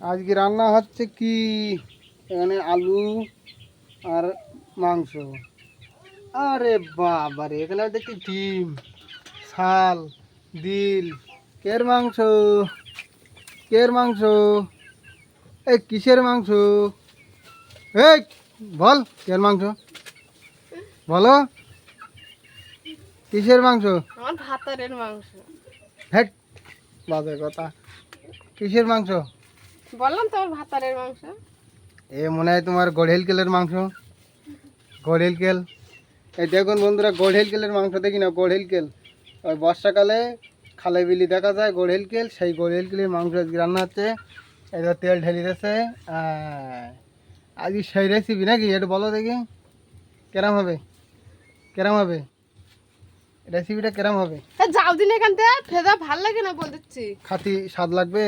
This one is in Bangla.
আজকে রান্না হচ্ছে কি, এখানে আলু আর মাংস। আরে বাবারে, এখানে দেখছি ডিম, শাল, দিল। কের মাংস? কের মাংস? এই কিসের মাংস? এই বল, কের মাংস বলো, কিসের মাংস? আমার ভাতারের মাংস। হেট, বাজে কথা। কিসের মাংস? বললাম তো আমার ভাতারের মাংস। এ মনে হয় তোমার গড়েল কেলের মাংস। গড়েল কেল। এই দেখুন বন্ধুরা, গড়েল কেলের মাংস দেখি না, গড়েল কেল। ওই বর্ষাকালে খালে বিলি দেখা যায় গড়েল কেল, সেই গড়েল কেলের মাংস আজকে রান্না হচ্ছে। এবার তেল ঢেলে দিয়েছে। আজকে সেই রেসিপি নাকি, একটু বলো দেখি কেরম হবে, কেরম হবে রেসিপিটা, কেরম হবে? যাও দিন এখান থেকে, ফেদা ভাল লাগে না বল দিচ্ছি। খাতি স্বাদ লাগবে।